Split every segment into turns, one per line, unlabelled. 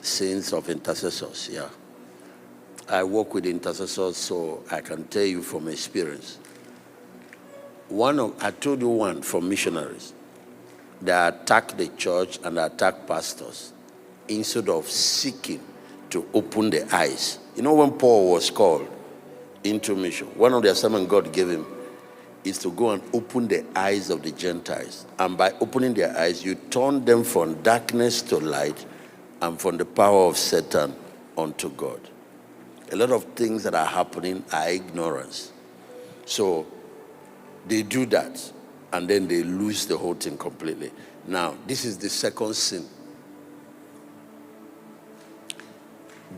saints of intercessors, yeah. I work with intercessors, so I can tell you from experience. I told you one from missionaries. They attack the church and attack pastors instead of seeking to open the eyes. You know, when Paul was called into mission, one of the assignments God gave him is to go and open the eyes of the Gentiles. And by opening their eyes, you turn them from darkness to light and from the power of Satan unto God. A lot of things that are happening are ignorance. So they do that, and then they lose the whole thing completely. Now, this is the second sin.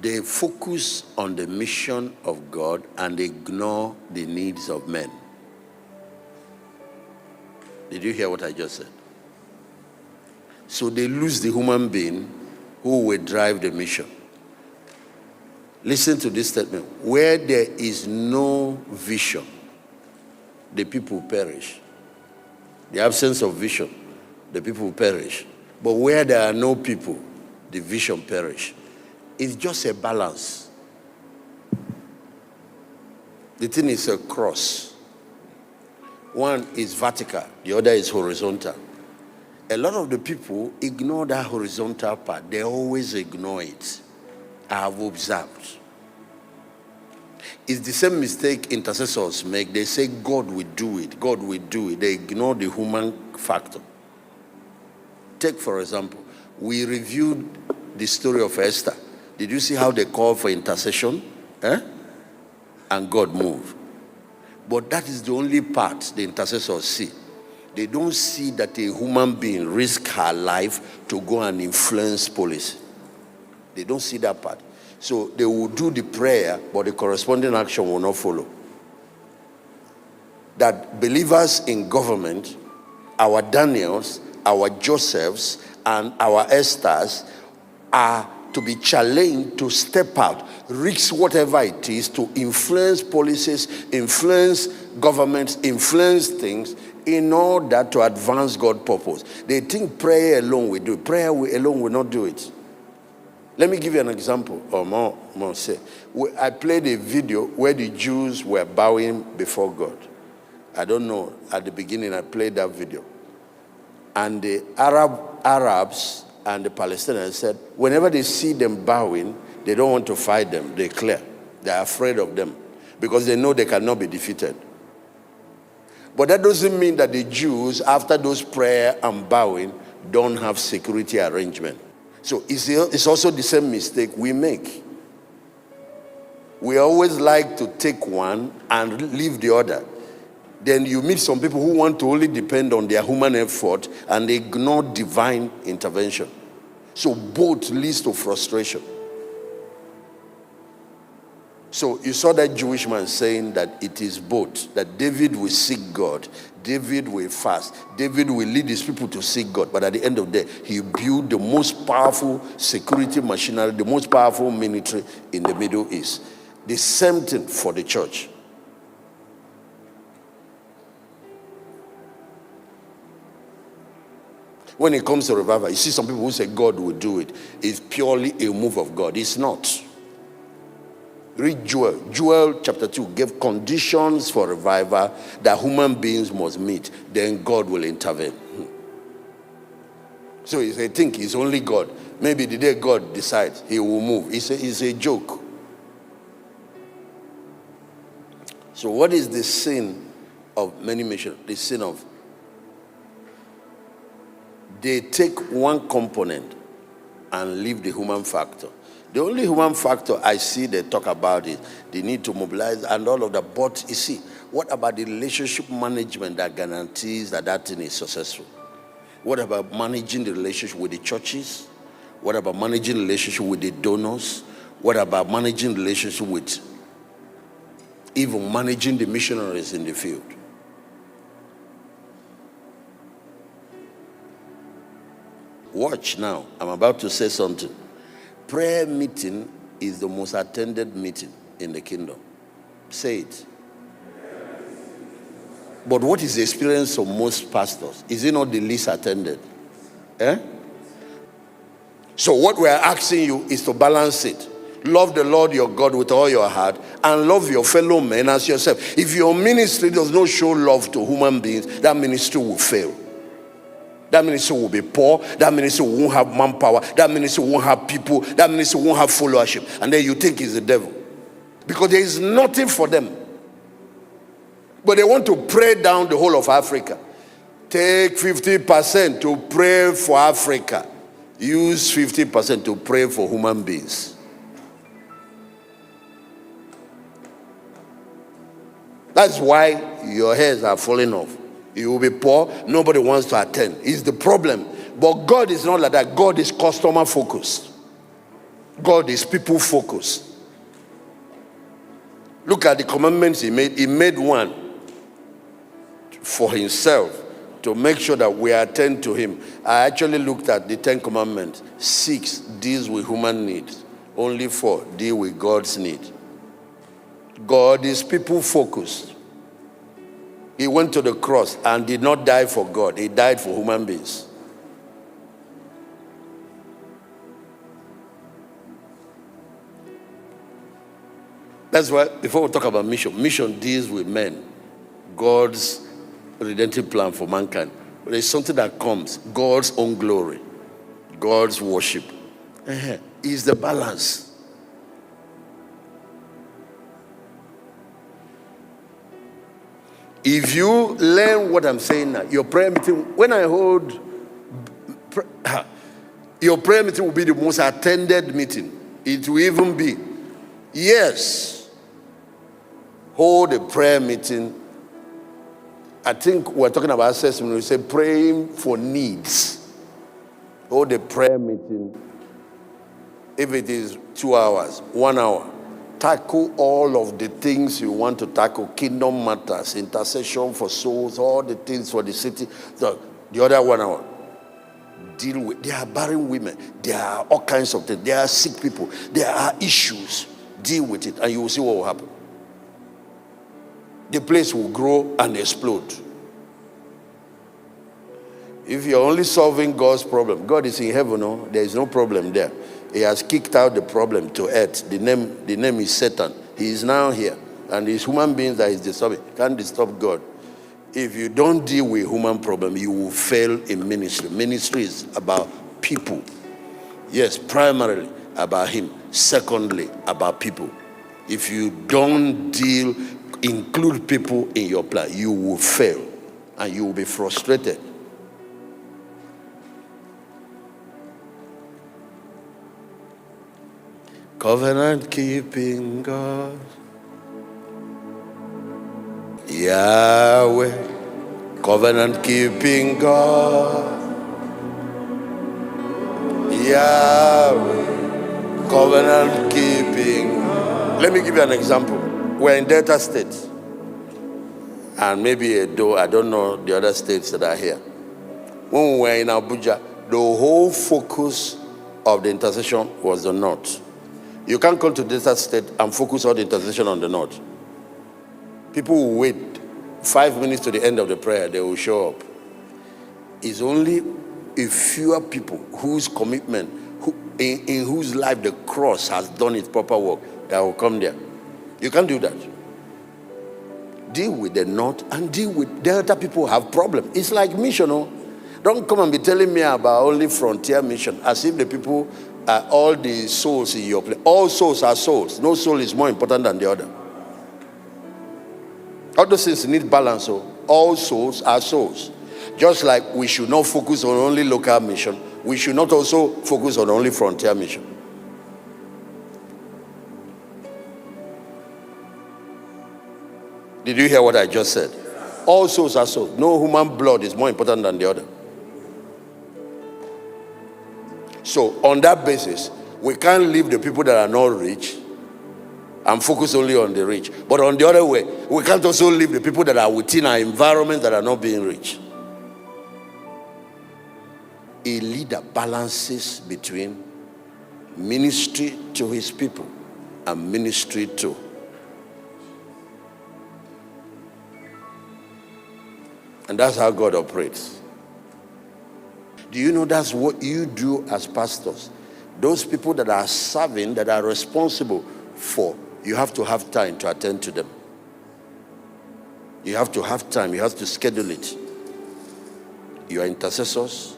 They focus on the mission of God and ignore the needs of men. Did you hear what I just said? So they lose the human being who will drive the mission. Listen to this statement. Where there is no vision, the people perish. The absence of vision, the people perish. But where there are no people, the vision perish. It's just a balance. The thing is a cross. One is vertical, the other is horizontal. A lot of the people ignore that horizontal part. They always ignore it. I have observed. It's the same mistake intercessors make. They say God will do it, God will do it. They ignore the human factor. Take, for example, we reviewed the story of Esther. Did you see how they called for intercession? And God moved. But that is the only part the intercessors see. They don't see that a human being risked her life to go and influence policy. They don't see that part. So they will do the prayer, but the corresponding action will not follow. That believers in government, our Daniels, our Josephs, and our Esthers are to be challenged to step out, risk whatever it is, to influence policies, influence governments, influence things in order to advance God's purpose. They think prayer alone will do it. Prayer alone will not do it. Let me give you an example, or more say. I played a video where the Jews were bowing before God. I don't know, at the beginning I played that video. And the Arabs and the Palestinians said, whenever they see them bowing, they don't want to fight them. They clear. They're afraid of them because they know they cannot be defeated. But that doesn't mean that the Jews, after those prayer and bowing, don't have security arrangement. So it's also the same mistake we make. We always like to take one and leave the other. Then you meet some people who want to only depend on their human effort and they ignore divine intervention. So both leads to frustration. So you saw that Jewish man saying that it is both, that David will seek God, David will fast, David will lead his people to seek God, but at the end of the day, he built the most powerful security machinery, the most powerful military in the Middle East. The same thing for the church. When it comes to revival, you see some people who say God will do it. It's purely a move of God. It's not. Read Joel. Joel chapter 2 gave conditions for revival that human beings must meet. Then God will intervene. So if they think it's only God, maybe the day God decides, he will move. It's a joke. So what is the sin of many missions? The sin of they take one component and leave the human factor. The only human factor I see they talk about is they need to mobilize and all of that. But you see, what about the relationship management that guarantees that that thing is successful? What about managing the relationship with the churches? What about managing the relationship with the donors? What about managing the relationship with even managing the missionaries in the field? Watch now. I'm about to say something. Prayer meeting is the most attended meeting in the kingdom. Say it. But what is the experience of most pastors? Is it not the least attended? So what we're asking you is to balance it. Love the Lord your God with all your heart and love your fellow men as yourself. If your ministry does not show love to human beings, that ministry will fail. That ministry will be poor. That ministry won't have manpower. That ministry won't have people. That ministry won't have followership. And then you think it's the devil. Because there is nothing for them. But they want to pray down the whole of Africa. Take 50% to pray for Africa. Use 50% to pray for human beings. That's why your hairs are falling off. You will be poor. Nobody wants to attend. It's the problem. But God is not like that. God is customer focused. God is people focused. Look at the commandments he made. He made one for himself to make sure that we attend to him. I actually looked at the 10 commandments. 6 deals with human needs. Only 4 deal with God's need. God is people focused. He went to the cross and did not die for God. He died for human beings. That's why, before we talk about mission deals with men. God's redemptive plan for mankind. But there's something that comes. God's own glory. God's worship. Is the balance. If you learn what I'm saying now, your prayer meeting, when I hold, your prayer meeting will be the most attended meeting. It will even be, yes, hold a prayer meeting. I think we're talking about assessment. We say praying for needs. Hold a prayer meeting. If it is 2 hours, 1 hour, tackle all of the things you want to tackle. Kingdom matters, intercession for souls, all the things for the city. The other 1 hour, deal with. There are barren women. There are all kinds of things. There are sick people. There are issues. Deal with it, and you will see what will happen. The place will grow and explode. If you're only solving God's problem, God is in heaven, no? There is no problem there. He has kicked out the problem to earth. The name is Satan. He is now here. And it's human beings that is disturbing. Can't disturb God. If you don't deal with human problem, you will fail in ministry. Ministry is about people. Yes, primarily about him. Secondly, about people. If you don't include people in your plan, you will fail. And you will be frustrated. Covenant keeping God, Yahweh. Covenant keeping God, Yahweh. Covenant keeping. Let me give you an example. We're in Delta State, and maybe I don't know the other states that are here. When we were in Abuja, the whole focus of the intercession was the north. You can't come to Delta State and focus all the intercession on the north. People will wait 5 minutes to the end of the prayer, they will show up. It's only a fewer people whose commitment, in whose life the cross has done its proper work, that will come there. You can't do that. Deal with the north and deal with Delta people who have problems. It's like missional. Don't come and be telling me about only frontier mission, as if the people are all the souls in your place. All souls are souls. No soul is more important than the other. All those things need balance. So all souls are souls. Just like we should not focus on only local mission, we should not also focus on only frontier mission. Did you hear what I just said? All souls are souls. No human blood is more important than the other. So on that basis, we can't leave the people that are not rich and focus only on the rich. But on the other way, we can't also leave the people that are within our environment that are not being rich. A leader balances between ministry to his people and ministry to. And that's how God operates. Do you know that's what you do as pastors? Those people that are serving, that are responsible for, you have to have time to attend to them. You have to have time. You have to schedule it. Your intercessors,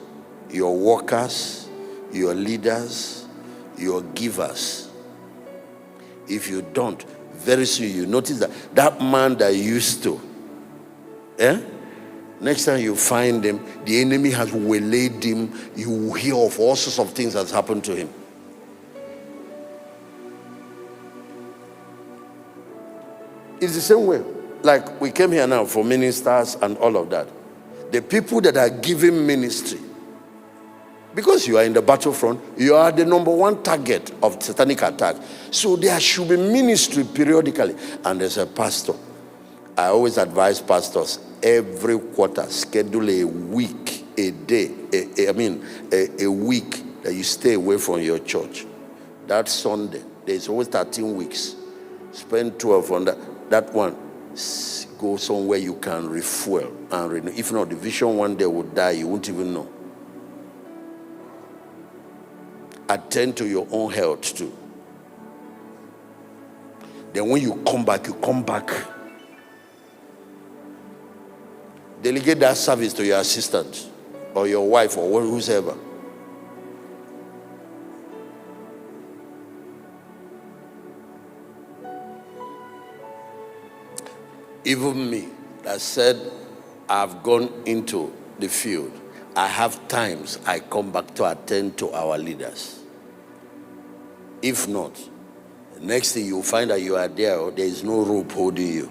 your workers, your leaders, your givers. If you don't, very soon you notice that man that used to, next time you find him, the enemy has waylaid him. You will hear of all sorts of things that's happened to him. It's the same way. Like we came here now for ministers and all of that. The people that are giving ministry, because you are in the battlefront, you are the number one target of satanic attack. So there should be ministry periodically. And there's a pastor. I always advise pastors every quarter, schedule a week, a day, a week that you stay away from your church. That Sunday, there's always 13 weeks. Spend 12 on that one. Go somewhere you can refuel and renew. If not, the vision one day will die, you won't even know. Attend to your own health too. Then when you come back, delegate that service to your assistant or your wife or whoever. Even me that said I've gone into the field, I have times I come back to attend to our leaders. If not, the next thing you'll find that you are there is no rope holding you.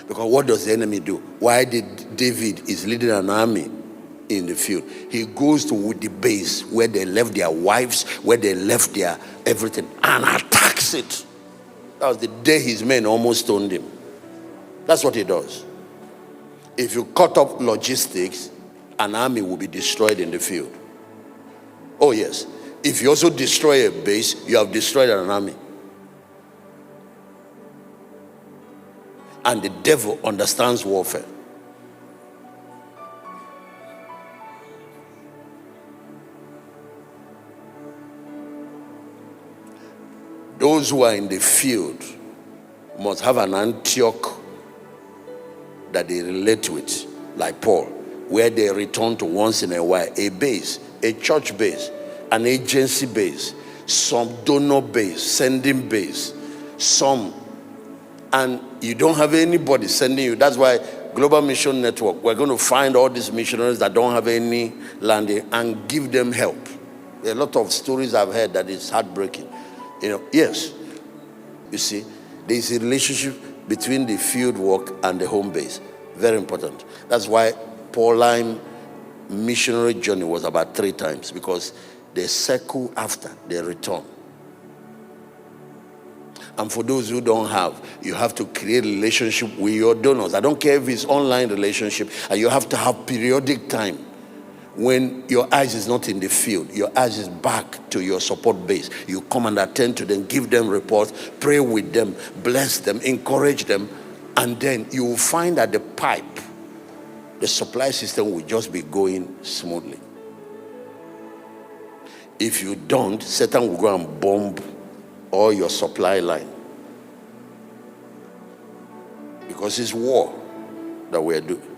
Because what does the enemy do? Why did David is leading an army in the field? He goes to the base where they left their wives, where they left their everything, and attacks it. That was the day his men almost stoned him. That's what he does. If you cut off logistics, an army will be destroyed in the field. Oh yes. If you also destroy a base, you have destroyed an army. And the devil understands warfare. Those who are in the field must have an Antioch that they relate with, like Paul, where they return to once in a while, a base, a church base, an agency base, some donor base, sending base, some, and you don't have anybody sending you. That's why Global Mission Network, we're going to find all these missionaries that don't have any landing and give them help. There are a lot of stories I've heard that is heartbreaking. Yes, you see, there is a relationship between the field work and the home base. Very important. That's why Pauline missionary journey was about 3 times, because they circle after they return. And for those who don't have, you have to create a relationship with your donors. I don't care if it's online relationship, and you have to have periodic time. When your eyes is not in the field, your eyes is back to your support base. You come and attend to them, give them reports, pray with them, bless them, encourage them, and then you will find that the pipe, the supply system will just be going smoothly. If you don't, Satan will go and bomb all your supply line. Because it's war that we're doing.